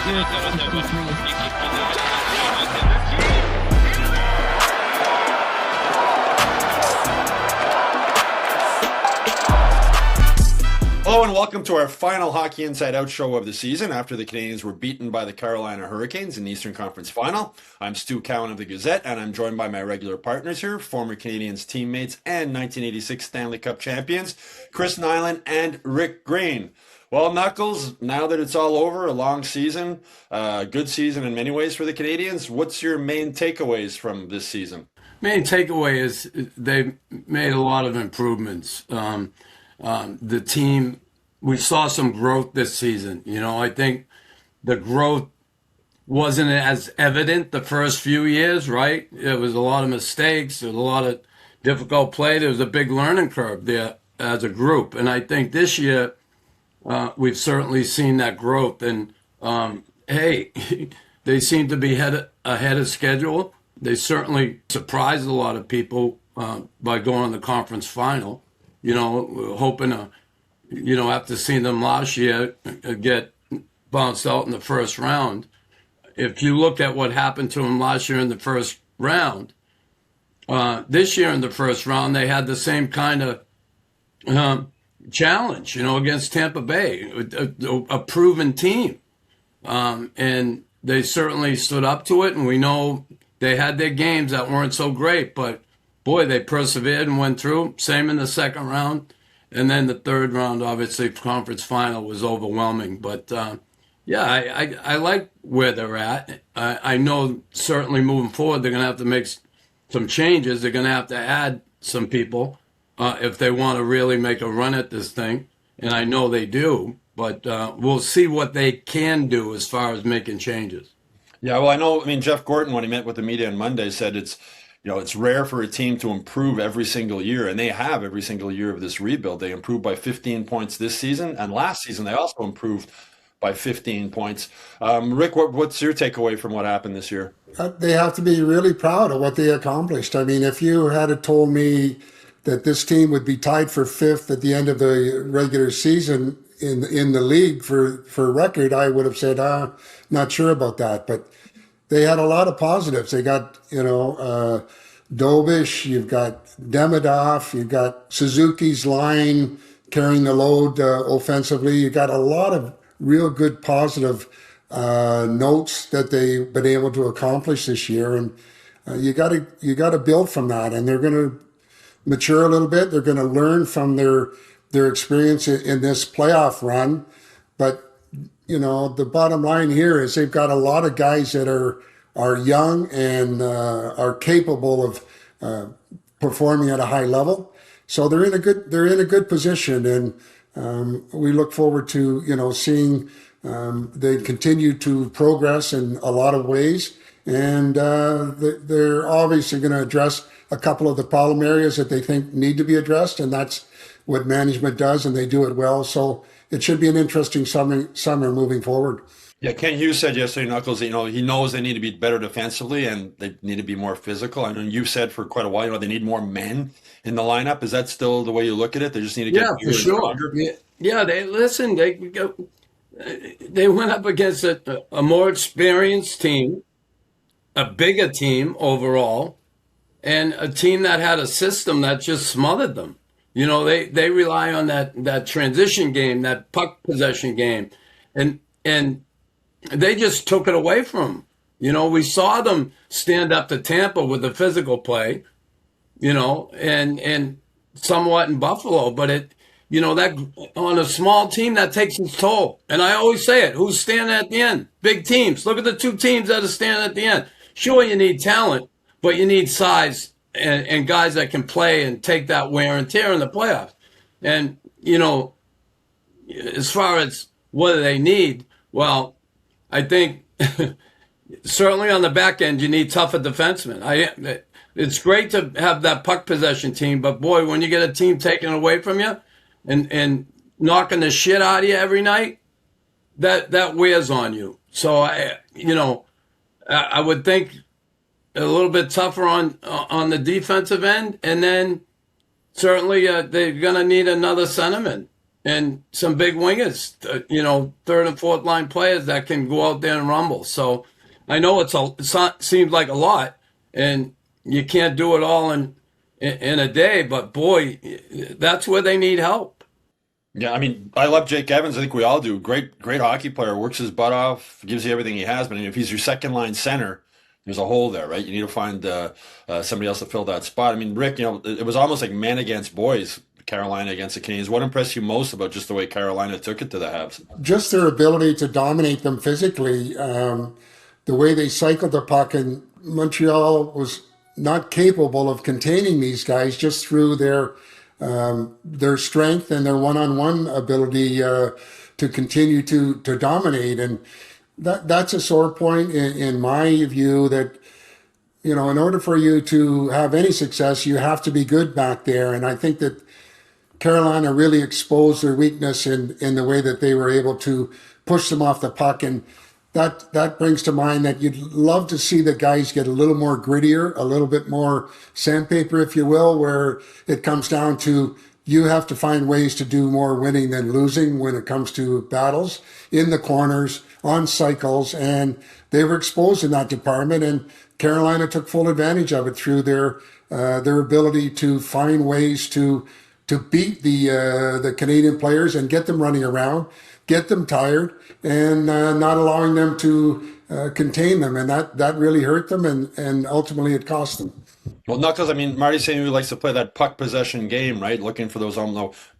Hello and welcome to our final Hockey Inside Out show of the season after the Canadiens were beaten by the Carolina Hurricanes in the Eastern Conference Final. I'm Stu Cowan of the Gazette, and I'm joined by my regular partners here, former Canadiens teammates and 1986 Stanley Cup champions, Chris Nilan and Rick Green. Well, Knuckles, now that it's all over, a long season, good season in many ways for the Canadiens. What's your main takeaways from this season? Main takeaway is they made a lot of improvements. The team, we saw some growth this season. You know, I think the growth wasn't as evident the first few years, right? There was a lot of mistakes. There was a lot of difficult play. There was a big learning curve there as a group. And I think this year we've certainly seen that growth. And, hey, they seem to be ahead of schedule. They certainly surprised a lot of people by going to the conference final. You know, hoping to, after seeing them last year, get bounced out in the first round. If you look at what happened to them last year in the first round, this year in the first round, they had the same kind of challenge, against Tampa Bay, a proven team. And they certainly stood up to it, and we know they had their games that weren't so great, but boy, they persevered and went through. Same in the second round. And then the third round, obviously, conference final was overwhelming. But, I like where they're at. I know certainly moving forward, they're going to have to make some changes. They're going to have to add some people if they want to really make a run at this thing. And I know they do. But we'll see what they can do as far as making changes. Yeah, well, Jeff Gorton, when he met with the media on Monday, said it's rare for a team to improve every single year, and they have every single year of this rebuild. They improved by 15 points this season, and last season they also improved by 15 points. Rick, what's your takeaway from what happened this year? They have to be really proud of what they accomplished. I mean, if you had told me that this team would be tied for fifth at the end of the regular season in the league for record, I would have said, not sure about that. But they had a lot of positives. They got, Dobes, you've got Demidov, you've got Suzuki's line carrying the load offensively. You got a lot of real good positive notes that they've been able to accomplish this year, and you got to build from that. And they're going to mature a little bit. They're going to learn from their experience in this playoff run, but the bottom line here is they've got a lot of guys that are young and are capable of performing at a high level. So they're in a good position, and we look forward to seeing they continue to progress in a lot of ways, and they're obviously going to address a couple of the problem areas that they think need to be addressed, and that's what management does, and they do it well. So it should be an interesting summer moving forward. Yeah, Ken Hughes said yesterday, Knuckles, he knows they need to be better defensively and they need to be more physical. I know you've said for quite a while, they need more men in the lineup. Is that still the way you look at it? They just need to get for sure. Yeah, they went up against a more experienced team, a bigger team overall, and a team that had a system that just smothered them. They rely on that transition game, that puck possession game, and they just took it away from them. We saw them stand up to Tampa with the physical play, and somewhat in Buffalo, but that on a small team that takes its toll. And I always say it: who's standing at the end? Big teams. Look at the two teams that are standing at the end. Sure, you need talent, but you need size. And guys that can play and take that wear and tear in the playoffs. And, as far as what do they need, well, I think certainly on the back end, you need tougher defensemen. It's great to have that puck possession team, but boy, when you get a team taken away from you and knocking the shit out of you every night, that wears on you. So, I would think a little bit tougher on the defensive end, and then certainly they're going to need another centerman. and some big wingers, third and fourth line players that can go out there and rumble. So I know seems like a lot, and you can't do it all in a day. But boy, that's where they need help. Yeah, I mean, I love Jake Evans. I think we all do. Great hockey player. Works his butt off. Gives you everything he has. But if he's your second line center, there's a hole there, right? You need to find somebody else to fill that spot. I mean, Rick, it was almost like men against boys. Carolina against the Canadiens. What impressed you most about just the way Carolina took it to the Habs? Just their ability to dominate them physically, the way they cycled the puck, and Montreal was not capable of containing these guys just through their strength and their one-on-one ability to continue to dominate. And that's a sore point in my view, that in order for you to have any success, you have to be good back there. And I think that Carolina really exposed their weakness in the way that they were able to push them off the puck. And that brings to mind that you'd love to see the guys get a little more grittier, a little bit more sandpaper, if you will, where it comes down to you have to find ways to do more winning than losing when it comes to battles in the corners, on cycles. And they were exposed in that department, and Carolina took full advantage of it through their ability to find ways to beat the Canadian players and get them running around, get them tired, and not allowing them to contain them. And that really hurt them, and ultimately it cost them. Well, Knuckles, I mean, Marty saying he likes to play that puck possession game, right? Looking for those,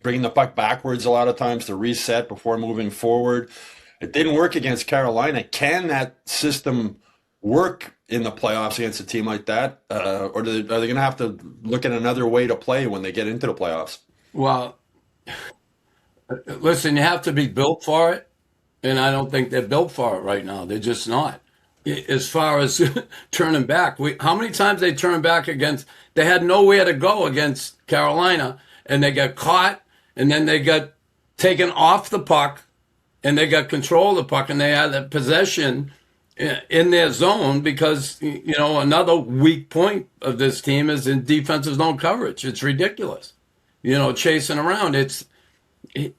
bringing the puck backwards a lot of times to reset before moving forward. It didn't work against Carolina. Can that system work in the playoffs against a team like that? Or are they going to have to look at another way to play when they get into the playoffs? Well, listen, you have to be built for it, and I don't think they're built for it right now. They're just not. As far as turning back, how many times they turned back against, they had nowhere to go against Carolina, and they got caught, and then they got taken off the puck, and they got control of the puck, and they had the possession in their zone, because, another weak point of this team is in defensive zone coverage. It's ridiculous. Chasing around. You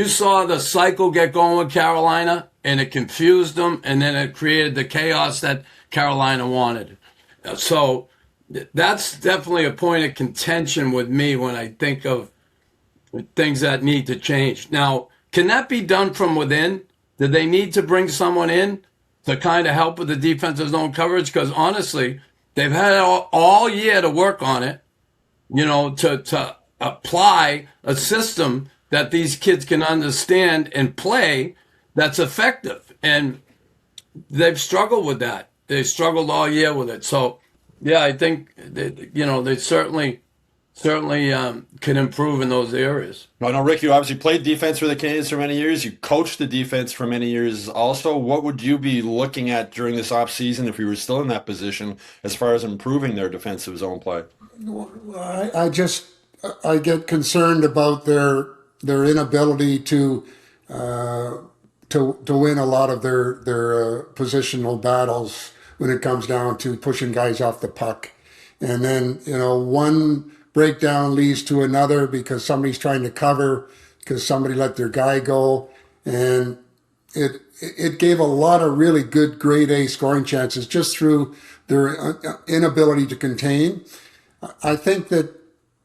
saw the cycle get going with Carolina, and it confused them, and then it created the chaos that Carolina wanted. So that's definitely a point of contention with me when I think of things that need to change. Now, can that be done from within? Do they need to bring someone in to kind of help with the defensive zone coverage? Because honestly, they've had all year to work on it, to apply a system that these kids can understand and play that's effective. And they've struggled with that. They struggled all year with it. So, yeah, I think they certainly can improve in those areas. I know, Rick, you obviously played defense for the Canadiens for many years. You coached the defense for many years also. What would you be looking at during this offseason if you were still in that position as far as improving their defensive zone play? I get concerned about their inability to win a lot of their positional battles when it comes down to pushing guys off the puck. And then, one breakdown leads to another because somebody's trying to cover because somebody let their guy go. And it gave a lot of really good grade A scoring chances just through their inability to contain. I think that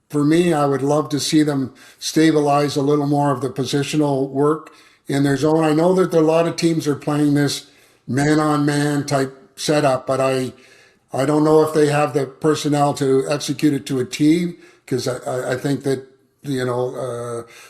for me, I would love to see them stabilize a little more of the positional work in their zone. I know that a lot of teams are playing this man-on-man type setup, but I don't know if they have the personnel to execute it to a T, because I think that,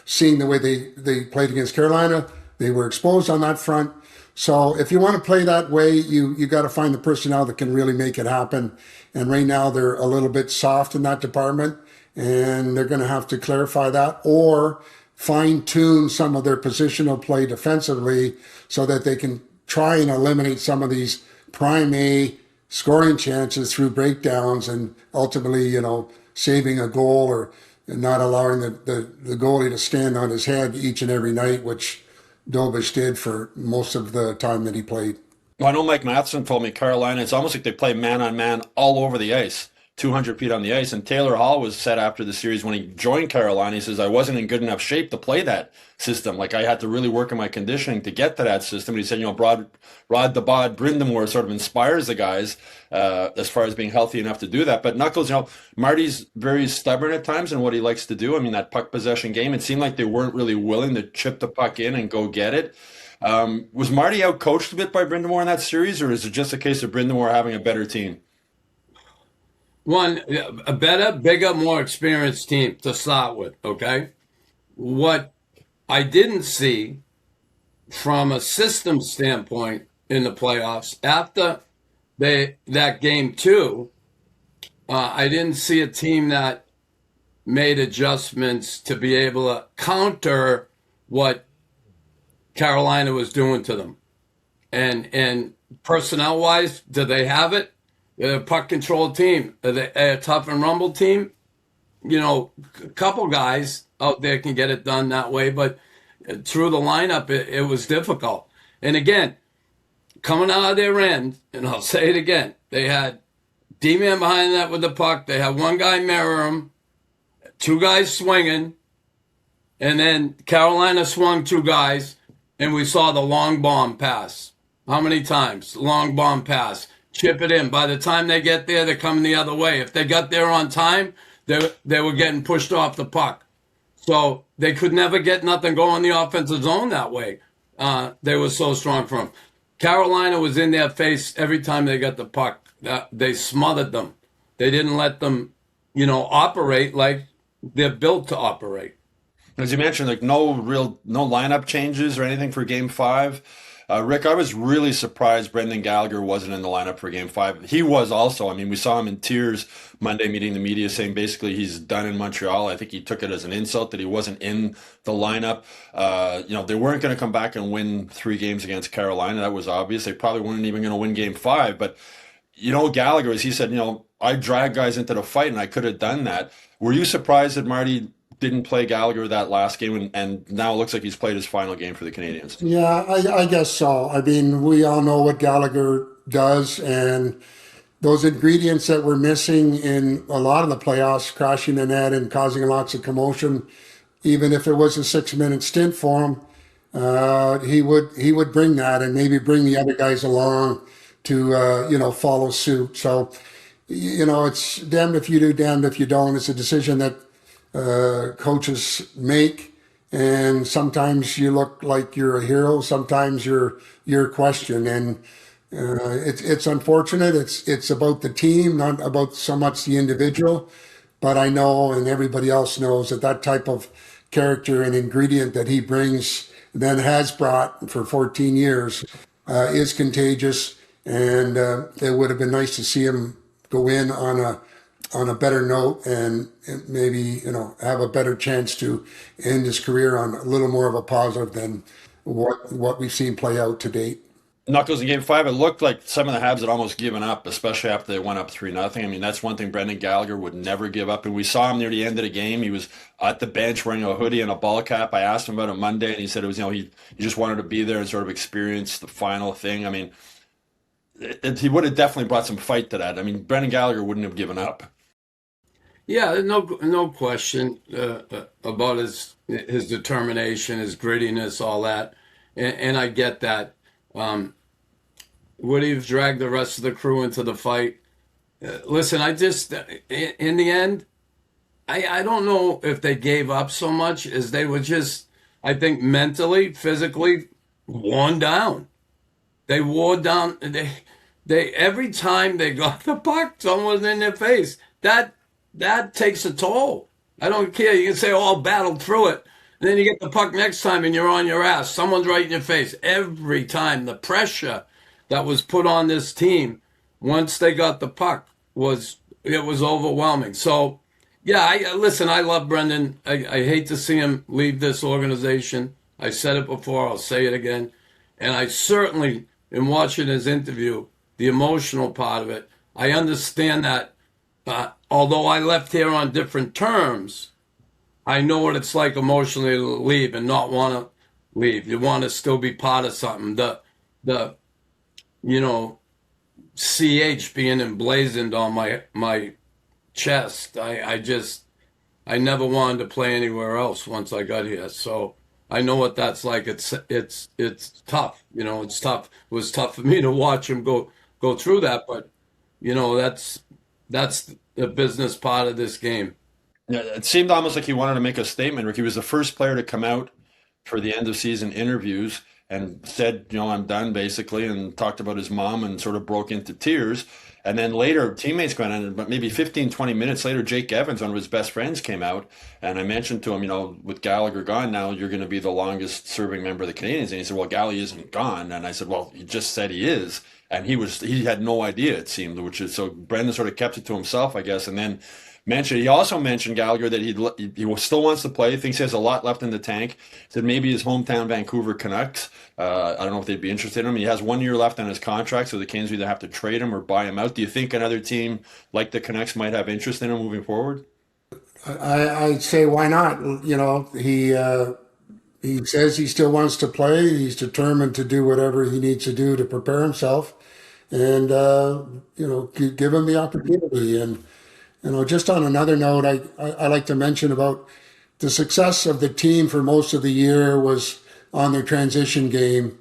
seeing the way they played against Carolina, they were exposed on that front. So if you want to play that way, you got to find the personnel that can really make it happen. And right now they're a little bit soft in that department, and they're going to have to clarify that or fine-tune some of their positional play defensively so that they can try and eliminate some of these prime A scoring chances through breakdowns and ultimately, saving a goal or not allowing the goalie to stand on his head each and every night, which Dobes did for most of the time that he played. Well, I know Mike Matheson told me Carolina, it's almost like they play man-on-man all over the ice. 200 feet on the ice. And Taylor Hall was said after the series when he joined Carolina, he says, I wasn't in good enough shape to play that system. Like I had to really work on my conditioning to get to that system. And he said, Rod the Bod Brindamore sort of inspires the guys as far as being healthy enough to do that. But Knuckles, Marty's very stubborn at times in what he likes to do. I mean, that puck possession game, it seemed like they weren't really willing to chip the puck in and go get it. Was Marty outcoached a bit by Brindamore in that series, or is it just a case of Brindamore having a better team? One, a better, bigger, more experienced team to start with, okay? What I didn't see from a system standpoint in the playoffs, after that game two, I didn't see a team that made adjustments to be able to counter what Carolina was doing to them. And personnel-wise, do they have it? They're a puck control team. Are they a tough and rumble team? A couple guys out there can get it done that way, but through the lineup, it was difficult. And again, coming out of their end, and I'll say it again, they had D-man behind that with the puck. They had one guy mirror him, two guys swinging, and then Carolina swung two guys, and we saw the long bomb pass. How many times? Long bomb pass. Chip it in. By the time they get there, they're coming the other way. If they got there on time, they were getting pushed off the puck. So they could never get nothing going in the offensive zone that way. They were so strong for them. Carolina was in their face every time they got the puck. They smothered them. They didn't let them, operate like they're built to operate. As you mentioned, like no lineup changes or anything for Game 5. Rick, I was really surprised Brendan Gallagher wasn't in the lineup for Game 5. He was also. I mean, we saw him in tears Monday meeting the media saying basically he's done in Montreal. I think he took it as an insult that he wasn't in the lineup. They weren't going to come back and win 3 games against Carolina. That was obvious. They probably weren't even going to win Game 5. But, Gallagher, as he said, I dragged guys into the fight and I could have done that. Were you surprised that Marty didn't play Gallagher that last game, and now it looks like he's played his final game for the Canadiens? Yeah, I guess so. I mean, we all know what Gallagher does, and those ingredients that were missing in a lot of the playoffs, crashing the net and causing lots of commotion, even if it was a 6-minute stint for him, he would bring that and maybe bring the other guys along to follow suit. So, it's damned if you do, damned if you don't. It's a decision that coaches make, and sometimes you look like you're a hero, sometimes you're questioned, and it's unfortunate. It's about the team, not about so much the individual. But I know, and everybody else knows, that type of character and ingredient that he brings, then has brought for 14 years, is contagious, and it would have been nice to see him go in on a better note and maybe, have a better chance to end his career on a little more of a positive than what we've seen play out to date. Knuckles, in Game 5, it looked like some of the Habs had almost given up, especially after they went up 3-0. I mean, that's one thing Brendan Gallagher would never give up. And we saw him near the end of the game. He was at the bench wearing a hoodie and a ball cap. I asked him about it Monday, and he said it was, he just wanted to be there and sort of experience the final thing. I mean, he would have definitely brought some fight to that. I mean, Brendan Gallagher wouldn't have given up. Yeah, no question about his determination, his grittiness, all that, and I get that. Would he have dragged the rest of the crew into the fight? Listen, in the end, I don't know if they gave up so much as they were just, I think, mentally, physically worn down. They wore down. They every time they got the puck, someone was in their face. That takes a toll. I don't care. You can say, "Oh, I'll battle through it," and then you get the puck next time, and you're on your ass. Someone's right in your face every time. The pressure that was put on this team once they got the puck was overwhelming. So, yeah, listen. I love Brendan. I hate to see him leave this organization. I said it before. I'll say it again. And I certainly, in watching his interview, the emotional part of it, I understand that. Although I left here on different terms, I know what it's like emotionally to leave and not want to leave. You want to still be part of something. The CH being emblazoned on my chest. I never wanted to play anywhere else once I got here. So I know what that's like. It's tough. You know, it's tough. It was tough for me to watch him go through that, but you know, that's the business part of this game. Yeah, it seemed almost like he wanted to make a statement. Rick, he was the first player to come out for the end of season interviews and said, you know, I'm done basically, and talked about his mom and sort of broke into tears. And then later, teammates went on, but maybe 15, 20 minutes later, Jake Evans, one of his best friends, came out. And I mentioned to him, you know, with Gallagher gone now, you're going to be the longest serving member of the Canadiens. And he said, well, Gallagher isn't gone. And I said, well, he just said he is. And he had no idea, it seemed, which is so Brendan sort of kept it to himself, I guess. And then he also mentioned Gallagher that he still wants to play, thinks he has a lot left in the tank. Said maybe his hometown Vancouver Canucks. I don't know if they'd be interested in him. He has 1 year left on his contract, so the Canes either have to trade him or buy him out. Do you think another team like the Canucks might have interest in him moving forward? I'd say why not? You know, he says he still wants to play. He's determined to do whatever he needs to do to prepare himself, and you know, give him the opportunity. And you know, just on another note, I like to mention about the success of the team for most of the year was on their transition game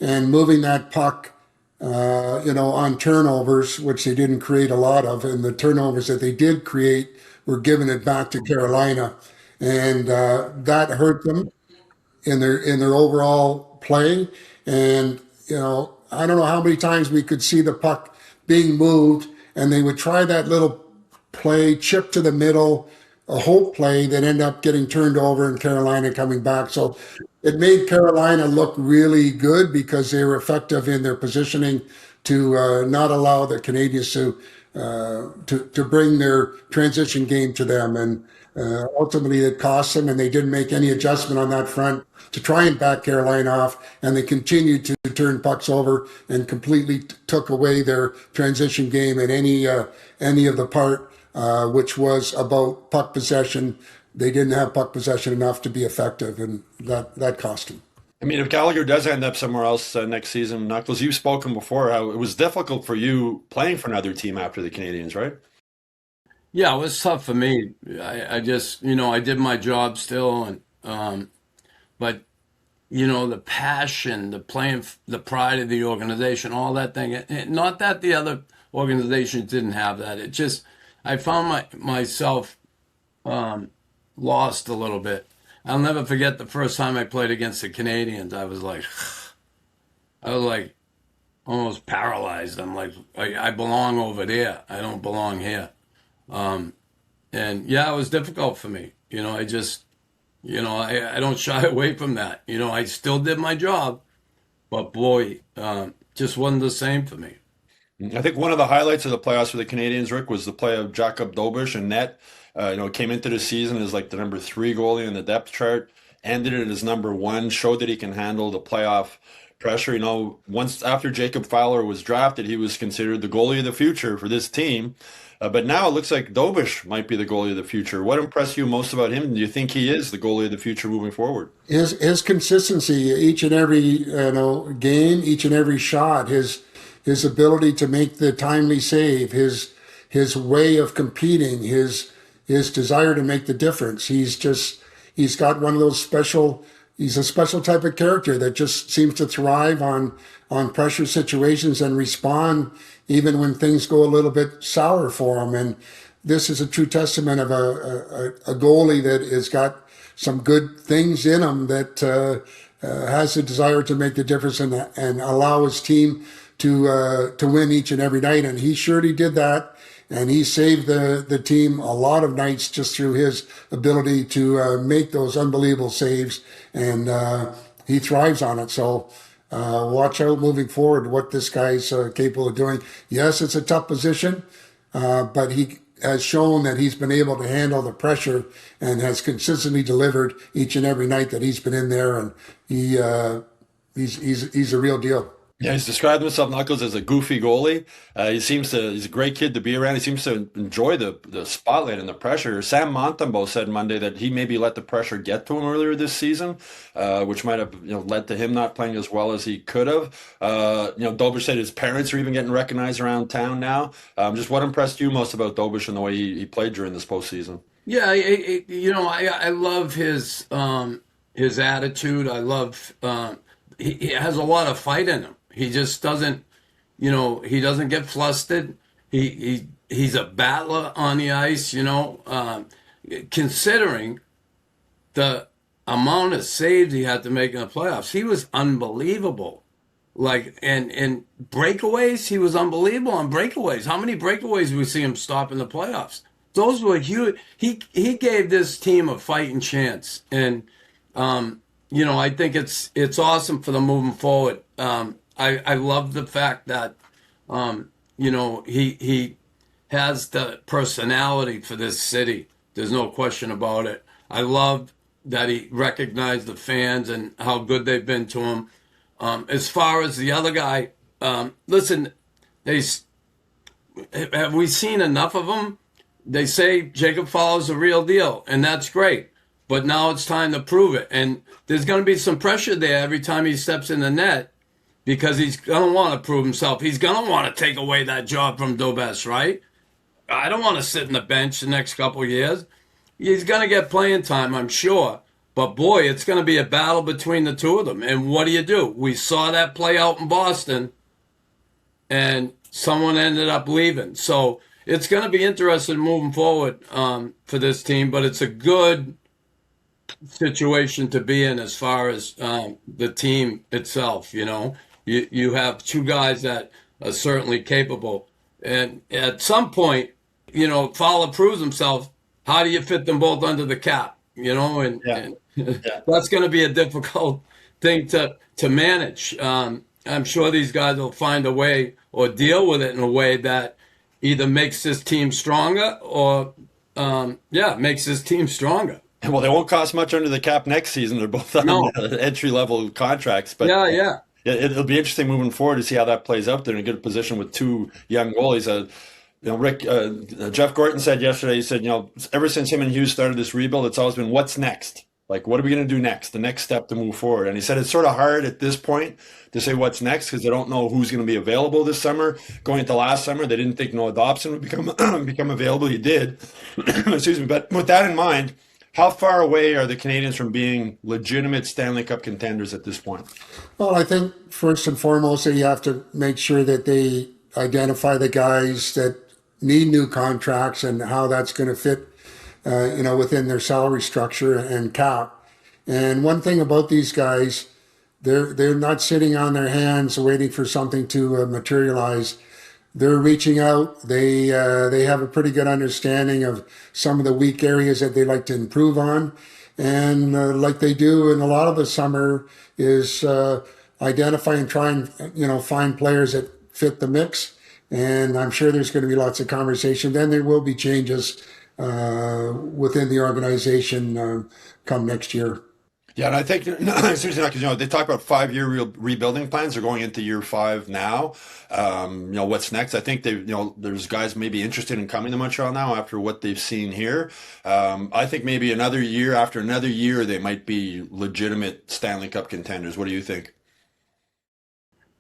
and moving that puck, you know, on turnovers, which they didn't create a lot of, and the turnovers that they did create were giving it back to Carolina, and that hurt them in their overall play. And you know, I don't know how many times we could see the puck being moved, and they would try that little play, chip to the middle, a hope play that ended up getting turned over and Carolina coming back. So it made Carolina look really good because they were effective in their positioning to not allow the Canadiens to bring their transition game to them. And ultimately it cost them, and they didn't make any adjustment on that front to try and back Carolina off, and they continued to turn pucks over and completely took away their transition game in any of the part which was about puck possession. They didn't have puck possession enough to be effective, and that cost them. I mean, if Gallagher does end up somewhere else next season, Knuckles, you've spoken before how it was difficult for you playing for another team after the Canadiens, right? Yeah, it was tough for me. I just, you know, I did my job still, and but you know, the passion, the playing, the pride of the organization, all that thing. Not that the other organizations didn't have that. It just, I found myself lost a little bit. I'll never forget the first time I played against the Canadiens. I was like almost paralyzed. I'm like, I belong over there. I don't belong here. And yeah, it was difficult for me. You know, you know, I don't shy away from that. You know, I still did my job, but boy, just wasn't the same for me. I think one of the highlights of the playoffs for the Canadiens, Rick, was the play of Jacob Dobes in net. You know, came into the season as like the number 3 goalie in the depth chart, ended it as number 1, showed that he can handle the playoff pressure. You know, once after Jacob Fowler was drafted, he was considered the goalie of the future for this team. But now it looks like Dobes might be the goalie of the future. What impressed you most about him? Do you think he is the goalie of the future moving forward? His consistency, each and every game, each and every shot, his ability to make the timely save, his way of competing, his desire to make the difference. He's got one of those he's a special type of character that just seems to thrive on pressure situations and respond even when things go a little bit sour for him. And this is a true testament of a goalie that has got some good things in him, that has a desire to make the difference and allow his team to win each and every night. And he surely did that. And he saved the team a lot of nights just through his ability to make those unbelievable saves. And he thrives on it. So watch out moving forward what this guy's capable of doing. Yes, it's a tough position, but he has shown that he's been able to handle the pressure and has consistently delivered each and every night that he's been in there. And he's a real deal. Yeah, he's described himself, Knuckles, as a goofy goalie. He's a great kid to be around. He seems to enjoy the spotlight and the pressure. Sam Montembeault said Monday that he maybe let the pressure get to him earlier this season, which might have led to him not playing as well as he could have. Dobes said his parents are even getting recognized around town now. Just what impressed you most about Dobes and the way he played during this postseason? Yeah, I love his attitude. I love he has a lot of fight in him. He just doesn't, he doesn't get flustered. He's a battler on the ice. Considering the amount of saves he had to make in the playoffs, he was unbelievable. Like and breakaways, he was unbelievable on breakaways. How many breakaways did we see him stop in the playoffs? Those were huge. He gave this team a fighting chance, and I think it's awesome for them moving forward. I love the fact that he has the personality for this city. There's no question about it. I love that he recognized the fans and how good they've been to him. As far as the other guy, listen, have we seen enough of them? They say Jacob Fowler's the real deal, and that's great. But now it's time to prove it. And there's going to be some pressure there every time he steps in the net because he's going to want to prove himself. He's going to want to take away that job from Dobes, right? I don't want to sit in the bench the next couple of years. He's going to get playing time, I'm sure. But, boy, it's going to be a battle between the two of them. And what do? We saw that play out in Boston, and someone ended up leaving. So it's going to be interesting moving forward for this team, but it's a good situation to be in as far as the team itself. You have two guys that are certainly capable, and at some point, Fowler proves himself. How do you fit them both under the cap? And that's going to be a difficult thing to manage. I'm sure these guys will find a way or deal with it in a way that either makes this team stronger or makes this team stronger. Well, they won't cost much under the cap next season. They're both on entry-level contracts. But it'll be interesting moving forward to see how that plays out. They're in a good position with two young goalies. Jeff Gorton said yesterday, he said, ever since him and Hughes started this rebuild, it's always been, what's next? Like, what are we going to do next? The next step to move forward. And he said it's sort of hard at this point to say what's next because they don't know who's going to be available this summer. Going into last summer, they didn't think Noah Dobson would become available. He did. Excuse me. But with that in mind, how far away are the Canadiens from being legitimate Stanley Cup contenders at this point? Well, I think first and foremost that you have to make sure that they identify the guys that need new contracts and how that's going to fit within their salary structure and cap. And one thing about these guys, they're not sitting on their hands waiting for something to materialize. They're reaching out. They have a pretty good understanding of some of the weak areas that they like to improve on. And like they do in a lot of the summer is identify and try and find players that fit the mix. And I'm sure there's going to be lots of conversation. Then there will be changes within the organization come next year. Yeah, and I think seriously, because they talk about 5-year rebuilding plans. They're going into year 5 now. What's next? I think there's guys maybe interested in coming to Montreal now after what they've seen here. I think maybe another year after another year they might be legitimate Stanley Cup contenders. What do you think?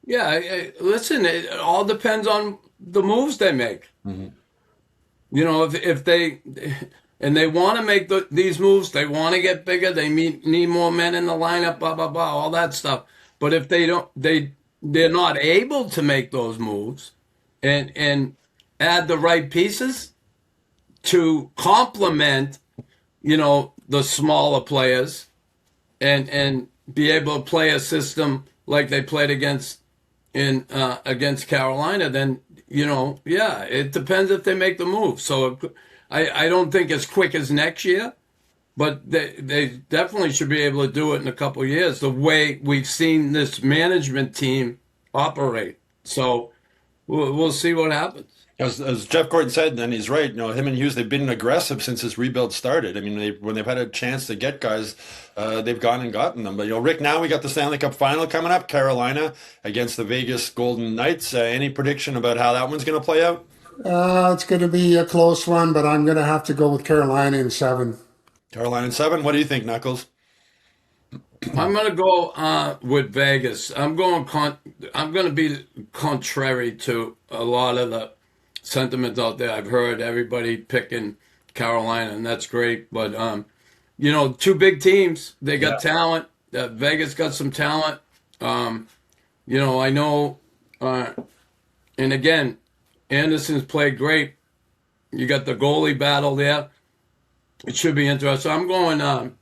Yeah, listen, it all depends on the moves they make. Mm-hmm. If they and they want to make these moves, they want to get bigger, they need more men in the lineup, blah blah blah, all that stuff. But if they don't, they're not able to make those moves and add the right pieces to complement, the smaller players and be able to play a system like they played against Carolina, then it depends if they make the move. So I don't think as quick as next year, but they definitely should be able to do it in a couple of years, the way we've seen this management team operate. So we'll see what happens. As Jeff Gordon said, and he's right, him and Hughes, they've been aggressive since this rebuild started. I mean, when they've had a chance to get guys, they've gone and gotten them. But, Rick, now we got the Stanley Cup final coming up, Carolina against the Vegas Golden Knights. Any prediction about how that one's going to play out? It's going to be a close one, but I'm going to have to go with Carolina in 7. Carolina in 7. What do you think, Knuckles? I'm going to go with Vegas. I'm going to be contrary to a lot of the sentiment out there. I've heard everybody picking Carolina, and that's great. But two big teams. They got talent. Vegas got some talent. I know. And again, Anderson's played great. You got the goalie battle there. It should be interesting. I'm going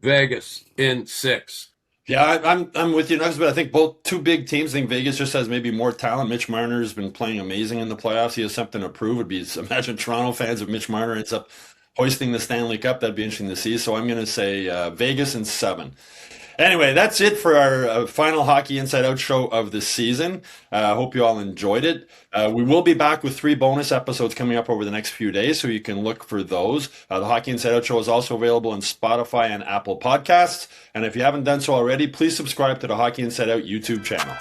Vegas in 6. Yeah, I'm with you, Knuckles, but I think both two big teams. I think Vegas just has maybe more talent. Mitch Marner's been playing amazing in the playoffs. He has something to prove. Imagine Toronto fans if Mitch Marner ends up hoisting the Stanley Cup. That'd be interesting to see. So I'm going to say Vegas in 7. Anyway, that's it for our final Hockey Inside Out show of the season. I hope you all enjoyed it. We will be back with 3 bonus episodes coming up over the next few days, so you can look for those. The Hockey Inside Out show is also available on Spotify and Apple Podcasts. And if you haven't done so already, please subscribe to the Hockey Inside Out YouTube channel.